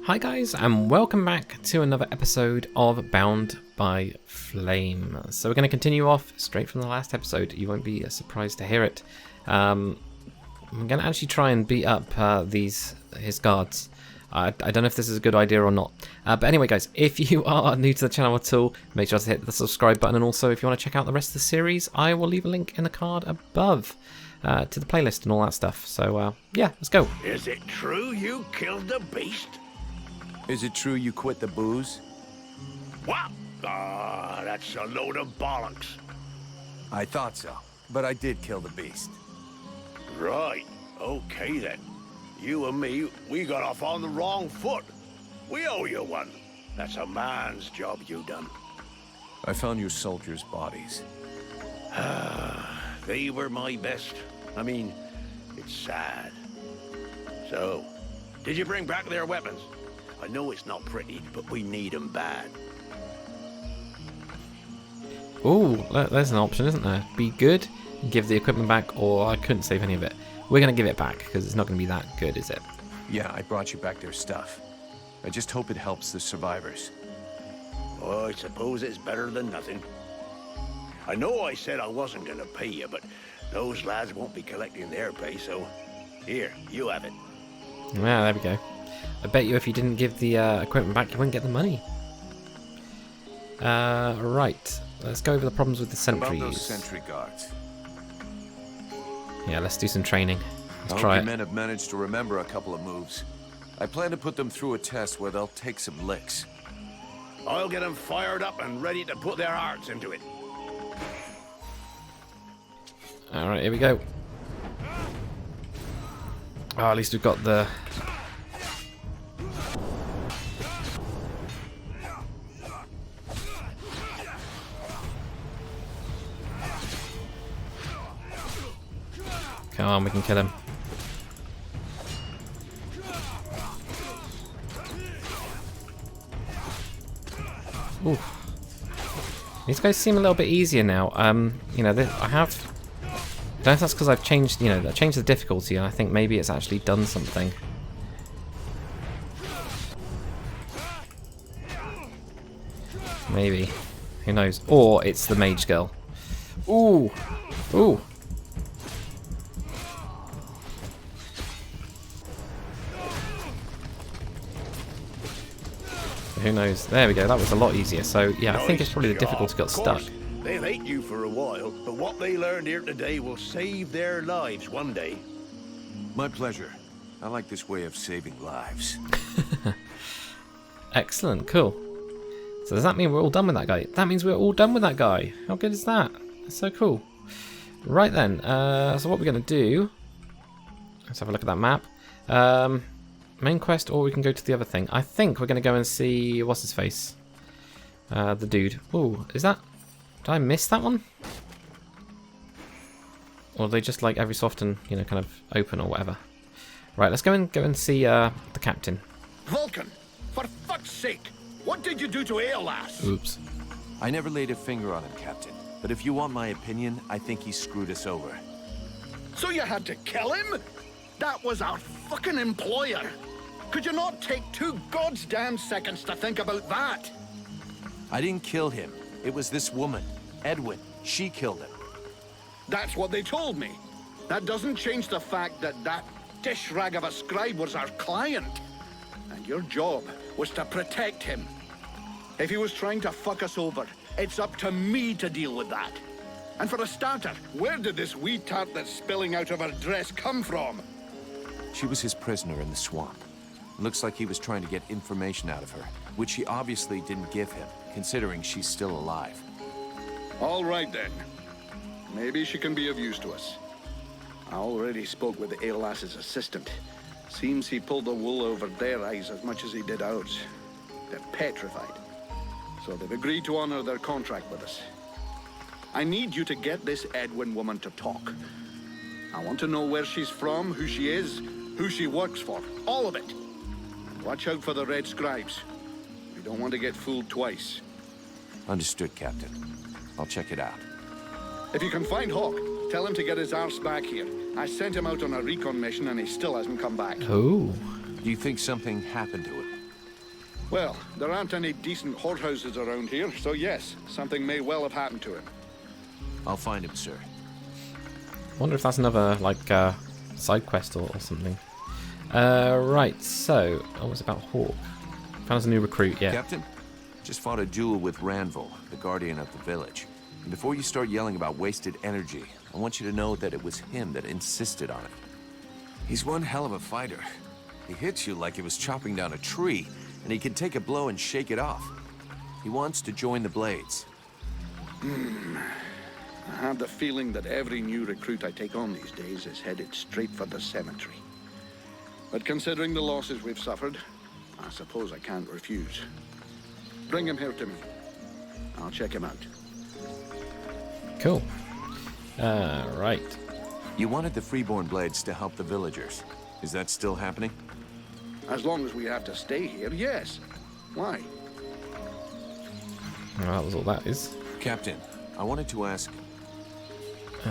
Hi guys, and welcome back to another episode of Bound by Flame. So we're going to continue off straight from the last episode. You won't be surprised to hear it. I'm going to actually try and beat up his guards. I don't know if this is a good idea or not. But anyway guys, if you are new to the channel at all, make sure to hit the subscribe button. And also if you want to check out the rest of the series, I will leave a link in the card above to the playlist and all that stuff. So yeah, let's go. Is it true you killed the beast? Is it true you quit the booze? What? Ah, that's a load of bollocks. I thought so, but I did kill the beast. Right. Okay then. You and me, we got off on the wrong foot. We owe you one. That's a man's job you done. I found your soldiers' bodies. They were my best. I mean, it's sad. So, did you bring back their weapons? I know it's not pretty, but we need them bad. Ooh, there's an option, isn't there? Be good, give the equipment back, or I couldn't save any of it. We're going to give it back, because it's not going to be that good, is it? Yeah, I brought you back their stuff. I just hope it helps the survivors. Oh, I suppose it's better than nothing. I know I said I wasn't going to pay you, but those lads won't be collecting their pay, so here, you have it. Yeah, there we go. I bet you if you didn't give the equipment back, you wouldn't get the money. Right, let's go over the problems with the sentries. About those sentry guards. Yeah, let's do some training. Let's I try hope it. you men have managed to remember a couple of moves. I plan to put them through a test where they'll take some licks. I'll get them fired up and ready to put their hearts into it. Alright, here we go. Oh, at least we've got the... Come on, we can kill him. Ooh. These guys seem a little bit easier now. You know, I have... I don't know if that's because I've changed, you know, I changed the difficulty, and I think maybe it's actually done something. Maybe. Who knows? Or it's the mage girl. Ooh! Ooh! Who knows? There we go. That was a lot easier. So yeah, I think it's probably the difficulty got stuck. They'll hate you for a while, but what they learned here today will save their lives one day. My pleasure. I like this way of saving lives. Excellent. Cool. So does that mean we're all done with that guy? That means we're all done with that guy. How good is that? That's so cool. Right then. So what we're going to do... Let's have a look at that map. Main quest, or we can go to the other thing. I think we're going to go and see... What's his face? The dude. Ooh, is that... Did I miss that one? Or are they just like every so often, you know, kind of open or whatever? Right, let's go and see the captain. Vulcan, for fuck's sake, what did you do to Aeolas? Oops. I never laid a finger on him, Captain. But if you want my opinion, I think he screwed us over. So you had to kill him? That was our fucking employer. Could you not take 2 goddamn seconds to think about that? I didn't kill him. It was this woman, Edwin. She killed him. That's what they told me. That doesn't change the fact that that dish rag of a scribe was our client. And your job was to protect him. If he was trying to fuck us over, it's up to me to deal with that. And for a starter, where did this wee tart that's spilling out of her dress come from? She was his prisoner in the swamp. Looks like he was trying to get information out of her, which he obviously didn't give him, considering she's still alive. All right then. Maybe she can be of use to us. I already spoke with Aeolas's assistant. Seems he pulled the wool over their eyes as much as he did ours. They're petrified. So they've agreed to honor their contract with us. I need you to get this Edwin woman to talk. I want to know where she's from, who she is, who she works for. All of it. Watch out for the red scribes. We don't want to get fooled twice. Understood, Captain. I'll check it out. If you can find Hawk, tell him to get his arse back here. I sent him out on a recon mission and he still hasn't come back. Oh. Do you think something happened to him? Well, there aren't any decent whorehouses around here, so yes, something may well have happened to him. I'll find him, sir. I wonder if that's another, like, side quest or something. Right, so... Oh, it's about Hawk. Found us a new recruit, yeah. Captain, just fought a duel with Ranvil, the guardian of the village. And before you start yelling about wasted energy, I want you to know that it was him that insisted on it. He's one hell of a fighter. He hits you like he was chopping down a tree, and he can take a blow and shake it off. He wants to join the Blades. I have the feeling that every new recruit I take on these days is headed straight for the cemetery. But considering the losses we've suffered, I suppose I can't refuse. Bring him here to me. I'll check him out. Cool. Right. You wanted the Freeborn Blades to help the villagers. Is that still happening? As long as we have to stay here, yes. Why? Well, that was all that is. Captain, I wanted to ask... No,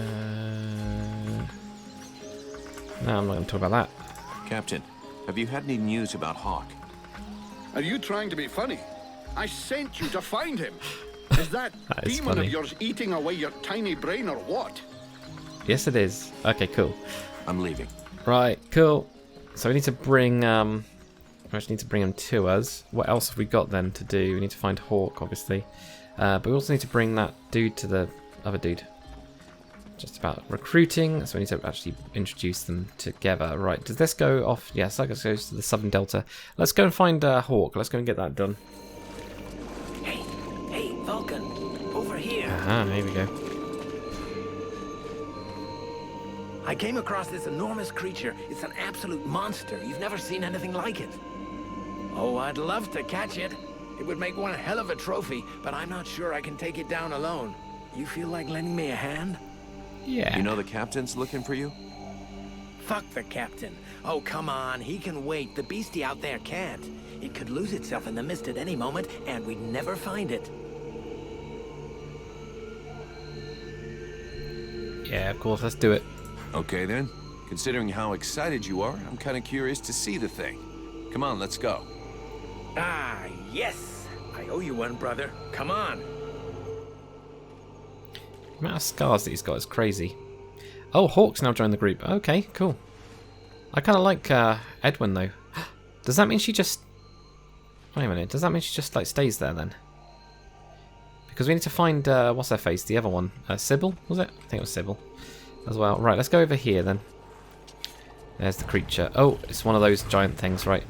I'm not going to talk about that. Captain, have you had any news about Hawk? Are you trying to be funny? I sent you to find him. Is that, That is demon funny. of yours eating away your tiny brain or what? Yes, it is. Okay, cool. I'm leaving. Right, cool. So we need to bring... we actually need to bring him to us. What else have we got then to do? We need to find Hawk, obviously. But we also need to bring that dude to the other dude. Just about recruiting, so we need to actually introduce them together. Right, does this go off? Yes, that goes to the Southern Delta. Let's go and find Hawk. Let's go and get that done. Hey, Vulcan, over here. Aha, here we go. I came across this enormous creature. It's an absolute monster. You've never seen anything like it. Oh, I'd love to catch it. It would make one hell of a trophy, but I'm not sure I can take it down alone. You feel like lending me a hand? Yeah. You know the captain's looking for you? Fuck the captain. Oh, come on. He can wait. The beastie out there can't. It could lose itself in the mist at any moment, and we'd never find it. Yeah, of course, let's do it. Okay then. Considering how excited you are, I'm kind of curious to see the thing. Come on, let's go. Ah, yes. I owe you one, brother. Come on. The amount of scars that he's got is crazy. Oh, Hawk's now joined the group. Okay, cool. I kind of like Edwin, though. Does that mean she just... Wait a minute. Does that mean she just, like, stays there, then? Because we need to find... what's her face? The other one. Sybil, was it? I think it was Sybil as well. Right, let's go over here, then. There's the creature. Oh, it's one of those giant things, right.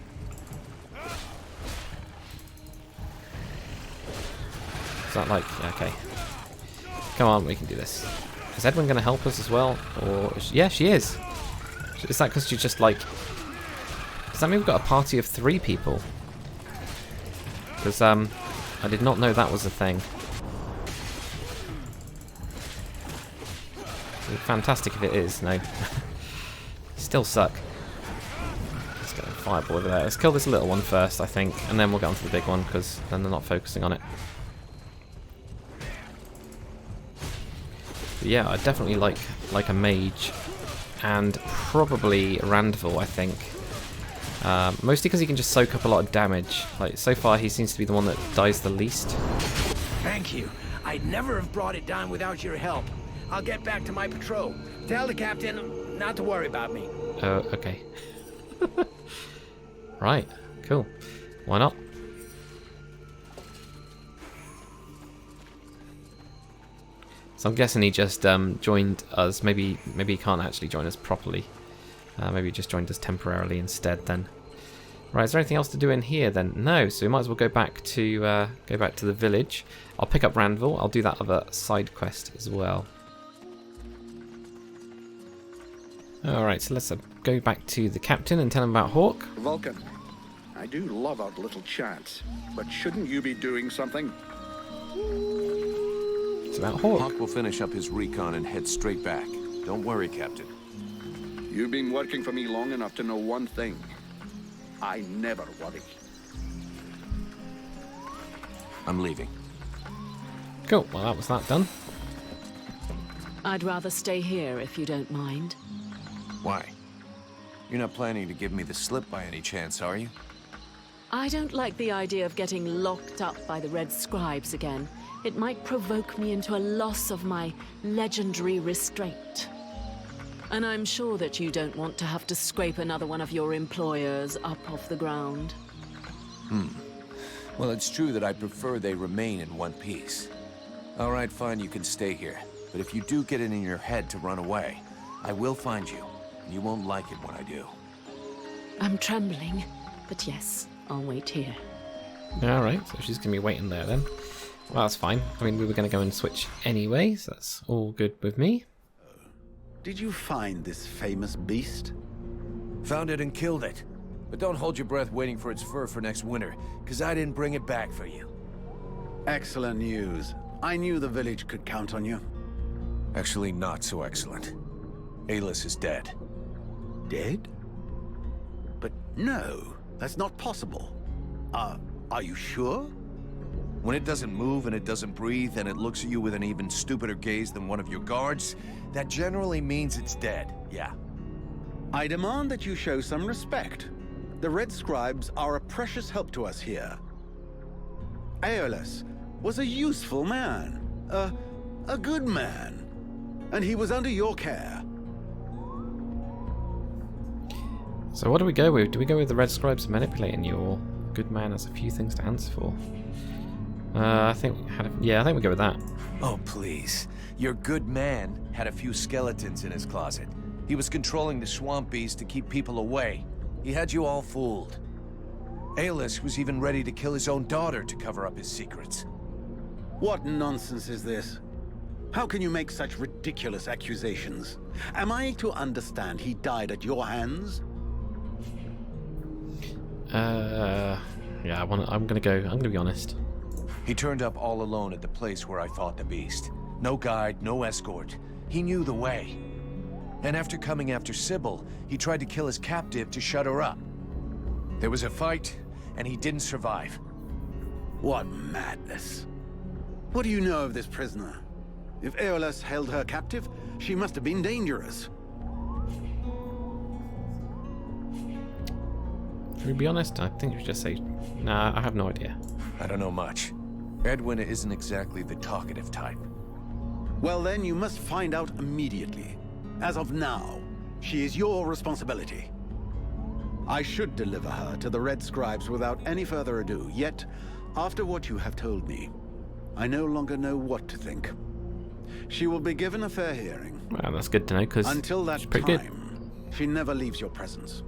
Is that like... Okay. Come on, we can do this. Is Edwin going to help us as well? Or yeah, she is. Is that because she's just like... Does that mean we've got a party of 3 people? Because I did not know that was a thing. It'd be fantastic if it is. No. Still suck. Let's get a fireball over there. Let's kill this little one first, I think. And then we'll get onto the big one, because then they're not focusing on it. But yeah, I definitely like a mage, and probably Randville, I think. Mostly because he can just soak up a lot of damage. Like, so far he seems to be the one that dies the least. Thank you. I'd never have brought it down without your help. I'll get back to my patrol. Tell the captain not to worry about me. Oh, okay. Right, cool. Why not? So I'm guessing he just joined us. Maybe he can't actually join us properly. Maybe he just joined us temporarily instead then. Right, is there anything else to do in here then? No, so we might as well go back to the village. I'll pick up Randville. I'll do that other side quest as well. Alright, so let's go back to the captain and tell him about Hawk. Vulcan, I do love our little chats, but shouldn't you be doing something? It's about Hawk. Hawk will finish up his recon and head straight back. Don't worry, Captain. You've been working for me long enough to know one thing. I never worry. I'm leaving. Cool, well that was that done. I'd rather stay here if you don't mind. Why? You're not planning to give me the slip by any chance, are you? I don't like the idea of getting locked up by the Red Scribes again. It might provoke me into a loss of my legendary restraint. And I'm sure that you don't want to have to scrape another one of your employers up off the ground. Well, it's true that I prefer they remain in one piece. All right, fine, you can stay here. But if you do get it in your head to run away, I will find you, and you won't like it when I do. I'm trembling, but yes, I'll wait here. Alright, so she's going to be waiting there then. Well, that's fine. I mean, we were going to go and switch anyway, so that's all good with me. Did you find this famous beast? Found it and killed it. But don't hold your breath waiting for its fur for next winter, because I didn't bring it back for you. Excellent news. I knew the village could count on you. Actually, not so excellent. Alis is dead. Dead? But no, that's not possible. Are you sure? When it doesn't move and it doesn't breathe and it looks at you with an even stupider gaze than one of your guards, that generally means it's dead, yeah. I demand that you show some respect. The Red Scribes are a precious help to us here. Aeolus was a useful man, a good man, and he was under your care. So what do we go with? Do we go with the Red Scribes manipulating you, or good man has a few things to answer for? I think we go with that. Oh, please. Your good man had a few skeletons in his closet. He was controlling the swamp bees to keep people away. He had you all fooled. Aeolus was even ready to kill his own daughter to cover up his secrets. What nonsense is this? How can you make such ridiculous accusations? Am I to understand he died at your hands? Yeah, I'm gonna be honest. He turned up all alone at the place where I fought the beast. No guide, no escort. He knew the way. And after coming after Sybil, he tried to kill his captive to shut her up. There was a fight, and he didn't survive. What madness. What do you know of this prisoner? If Aeolus held her captive, she must have been dangerous. To be honest, I think we should just say, nah, I have no idea. I don't know much. Edwin isn't exactly the talkative type. Well then, you must find out immediately. As of now, she is your responsibility. I should deliver her to the Red Scribes without any further ado, yet, after what you have told me, I no longer know what to think. She will be given a fair hearing. Well, that's good to know, because until that she's pretty time, she never leaves your presence.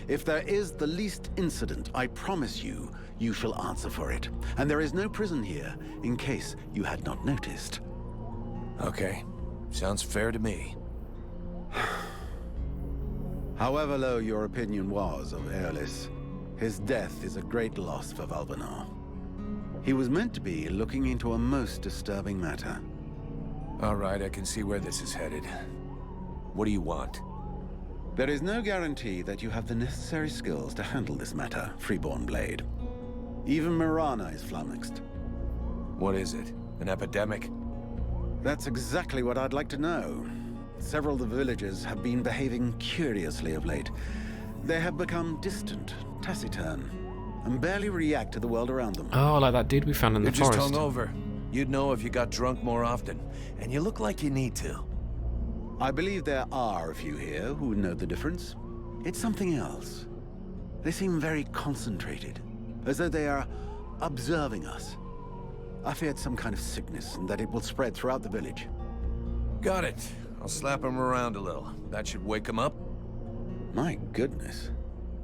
If there is the least incident, I promise you, you shall answer for it. And there is no prison here, in case you had not noticed. Okay. Sounds fair to me. However low your opinion was of Aeolus, his death is a great loss for Valvenar. He was meant to be looking into a most disturbing matter. All right, I can see where this is headed. What do you want? There is no guarantee that you have the necessary skills to handle this matter, Freeborn Blade. Even Mirana is flummoxed. What is it? An epidemic? That's exactly what I'd like to know. Several of the villagers have been behaving curiously of late. They have become distant, taciturn, and barely react to the world around them. Oh, like that dude we found in the You're forest. just hungover. You'd know if you got drunk more often, and you look like you need to. I believe there are a few here who know the difference. It's something else. They seem very concentrated, as though they are observing us. I feared some kind of sickness and that it will spread throughout the village. Got it. I'll slap him around a little. That should wake him up. My goodness.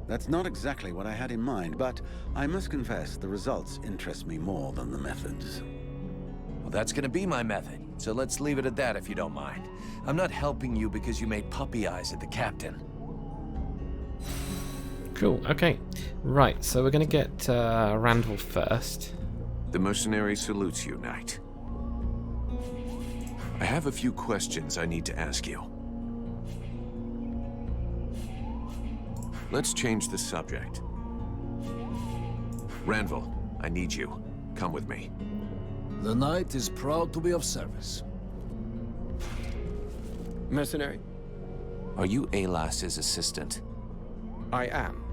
That's not exactly what I had in mind, but I must confess the results interest me more than the methods. Well, that's gonna be my method, so let's leave it at that if you don't mind. I'm not helping you because you made puppy eyes at the captain. Cool, okay. Right, so we're going to get Randall first. The mercenary salutes you, Knight. I have a few questions I need to ask you. Let's change the subject. Ranville, I need you. Come with me. The knight is proud to be of service. Mercenary? Are you Aelas's assistant? I am.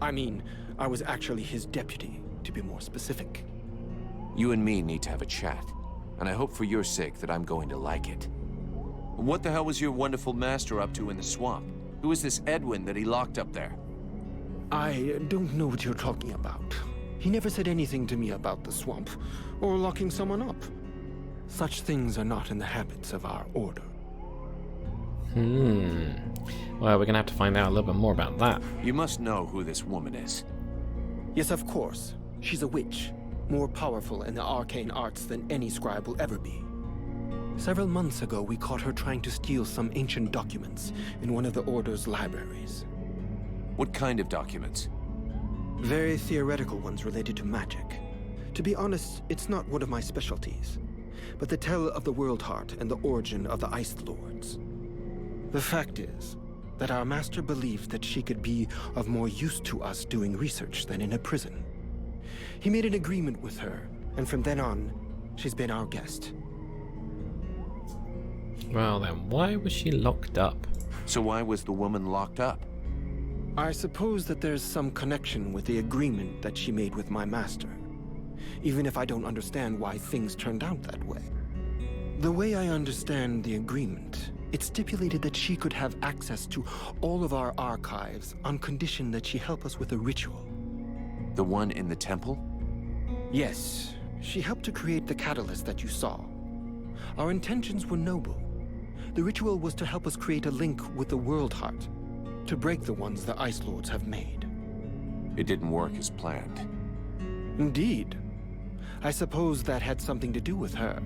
I mean, I was actually his deputy, to be more specific. You and me need to have a chat, and I hope for your sake that I'm going to like it. What the hell was your wonderful master up to in the swamp? Who is this Edwin that he locked up there? I don't know what you're talking about. He never said anything to me about the swamp, or locking someone up. Such things are not in the habits of our order. Well, we're gonna have to find out a little bit more about that. You must know who this woman is. Yes, of course. She's a witch, more powerful in the arcane arts than any scribe will ever be. Several months ago, we caught her trying to steal some ancient documents in one of the Order's libraries. What kind of documents? Very theoretical ones related to magic. To be honest, it's not one of my specialties, but the tale of the World Heart and the origin of the Ice Lords. The fact is that our master believed that she could be of more use to us doing research than in a prison. He made an agreement with her, and from then on, she's been our guest. Well then, why was she locked up? So why was the woman locked up? I suppose that there's some connection with the agreement that she made with my master, even if I don't understand why things turned out that way. The way I understand the agreement, it stipulated that she could have access to all of our archives on condition that she help us with a ritual. The one in the temple? Yes, she helped to create the catalyst that you saw. Our intentions were noble. The ritual was to help us create a link with the World Heart, to break the ones the Ice Lords have made. It didn't work as planned. Indeed. I suppose that had something to do with her.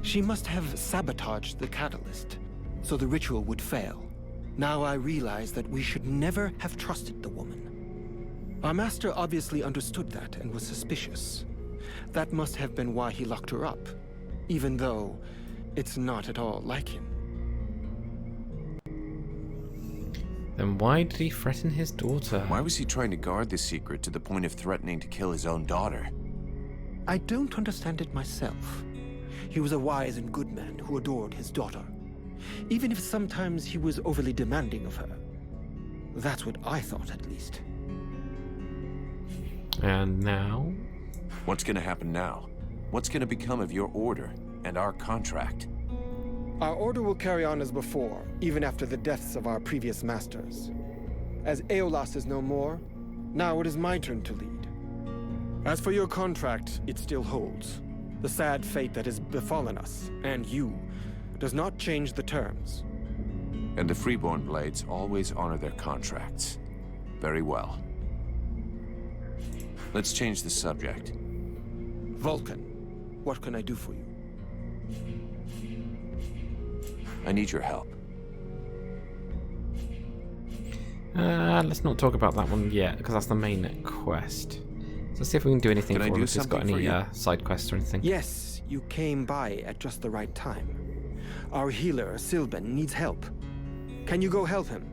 She must have sabotaged the catalyst, so the ritual would fail. Now I realize that we should never have trusted the woman. Our master obviously understood that and was suspicious. That must have been why he locked her up, even though it's not at all like him. Then why did he threaten his daughter? Why was he trying to guard this secret to the point of threatening to kill his own daughter? I don't understand it myself. He was a wise and good man who adored his daughter, even if sometimes he was overly demanding of her. That's what I thought, at least. And now? What's gonna happen now? What's gonna become of your order and our contract? Our order will carry on as before, even after the deaths of our previous masters. As Aeolas is no more, now it is my turn to lead. As for your contract, it still holds. The sad fate that has befallen us, and you, does not change the terms. And the Freeborn Blades always honor their contracts. Very well. Let's change the subject. Vulcan, what can I do for you? I need your help. Let's not talk about that one yet, because that's the main quest. So let's see if we can do anything Can I for do him, if he's got something for any you? side quests or anything. Yes, you came by at just the right time. Our healer, Sylvan, needs help. Can you go help him?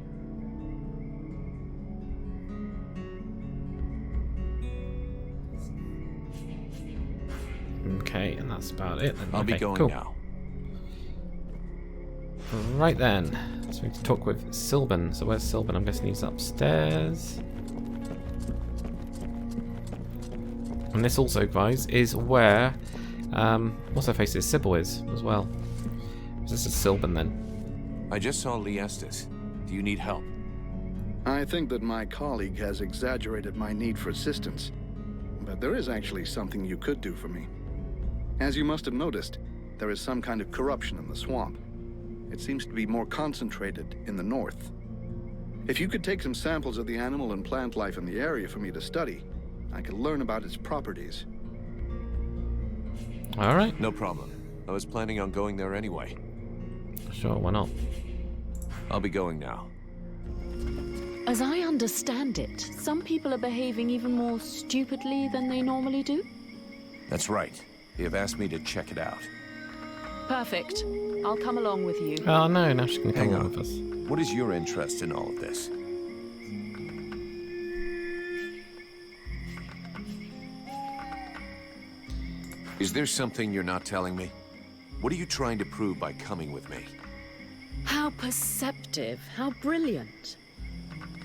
Okay, and that's about it then. I'll be Okay, going cool. now. Right then, so we need to talk with Sylvan. So where's Sylvan? I'm guessing he's upstairs. And this also, guys, is where what's her face is Sybil is as well. So this is Sylvan then. I just saw Liestis. Do you need help? I think that my colleague has exaggerated my need for assistance, but there is actually something you could do for me. As you must have noticed, there is some kind of corruption in the swamp. It seems to be more concentrated in the north. If you could take some samples of the animal and plant life in the area for me to study, I could learn about its properties. Alright, No problem. I was planning on going there anyway. sure, why not? I'll be going now. As I understand it, some people are behaving even more stupidly than they normally do. That's right. They have asked me to check it out. Perfect. I'll come along with you. Oh no, now she's going to come Hang along on. with us. What is your interest in all of this? Is there something you're not telling me? What are you trying to prove by coming with me? How perceptive, how brilliant.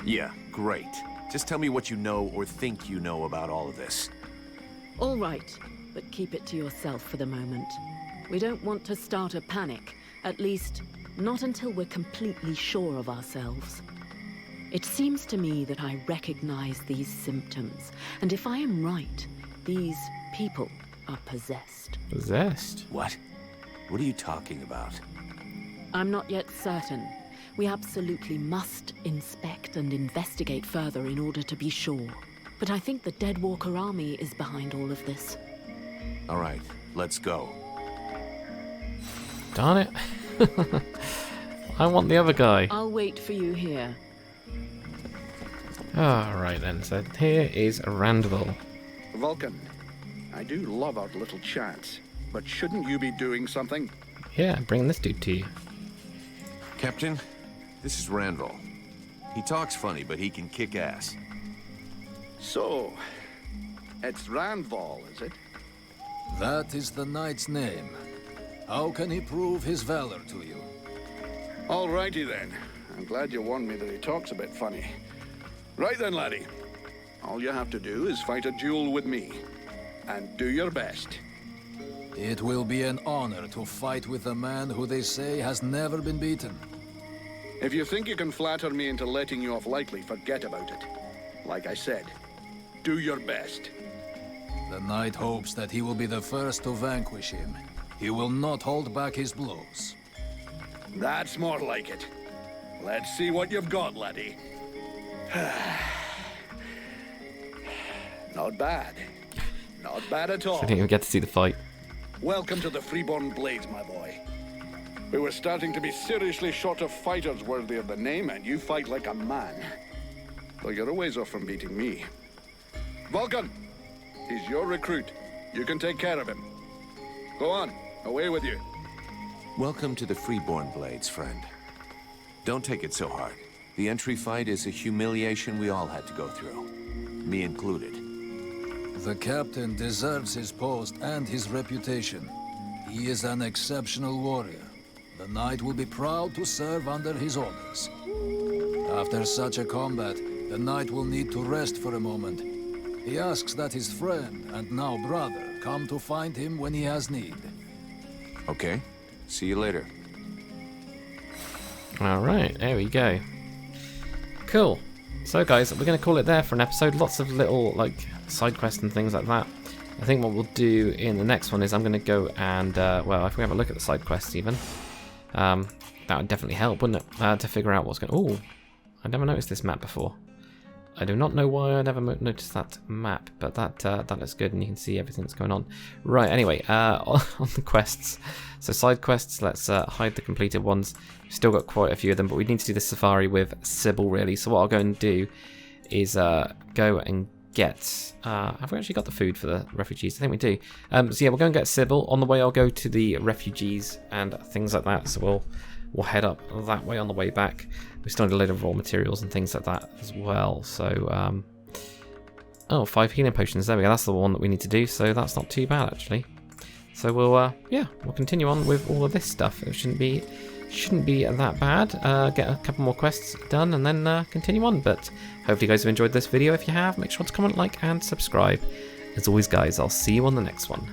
Yeah, great. Just tell me what you know or think you know about all of this. All right, but keep it to yourself for the moment. We don't want to start a panic, at least not until we're completely sure of ourselves. It seems to me that I recognize these symptoms, and if I am right, these people are possessed. Possessed? What? What are you talking about? I'm not yet certain. We absolutely must inspect and investigate further in order to be sure. But I think the Deadwalker army is behind all of this. All right, let's go. Darn it. I want the other guy. I'll wait for you here. Alright then, so here is Randville. Vulcan, I do love our little chats, but shouldn't you be doing something? Yeah, bring this dude to you. Captain, this is Randall. He talks funny, but he can kick ass. So, it's Randval, is it? That is the knight's name. How can he prove his valor to you? Alrighty then. I'm glad you warned me that he talks a bit funny. Right then, laddie. All you have to do is fight a duel with me. And do your best. It will be an honor to fight with a man who they say has never been beaten. If you think you can flatter me into letting you off lightly, forget about it. Like I said, do your best. The knight hopes that he will be the first to vanquish him. He will not hold back his blows. That's more like it. Let's see what you've got, laddie. Not bad. Not bad at all. I didn't even get to see the fight. Welcome to the Freeborn Blades, my boy. We were starting to be seriously short of fighters worthy of the name, and you fight like a man. Though you're a ways off from beating me. Vulcan! He's your recruit. You can take care of him. Go on. Away with you. Welcome to the Freeborn Blades, friend. Don't take it so hard. The entry fight is a humiliation we all had to go through. Me included. The captain deserves his post and his reputation. He is an exceptional warrior. The knight will be proud to serve under his orders. After such a combat, the knight will need to rest for a moment. He asks that his friend, and now brother, come to find him when he has need. Okay. See you later. Alright, there we go. Cool. So guys, we're going to call it there for an episode. Lots of little like side quests and things like that. I think what we'll do in the next one is I'm going to go and, well, if we have a look at the side quests even, that would definitely help, wouldn't it? To figure out what's going on. Ooh, I never noticed this map before. I do not know why I never noticed that map, but that looks good and you can see everything that's going on. Right, anyway, on the quests. So side quests, let's hide the completed ones. We've still got quite a few of them, but we need to do the safari with Sybil, really. So what I'll go and do is go and get... have we actually got the food for the refugees? I think we do. So yeah, we'll go and get Sybil. On the way, I'll go to the refugees and things like that. So we'll head up that way on the way back. We still need a load of raw materials and things like that as well. So, oh, 5 healing potions. There we go. That's the one that we need to do. So that's not too bad, actually. So we'll, yeah, we'll continue on with all of this stuff. It shouldn't be that bad. Get a couple more quests done and then continue on. But hopefully you guys have enjoyed this video. If you have, make sure to comment, like, and subscribe. As always, guys, I'll see you on the next one.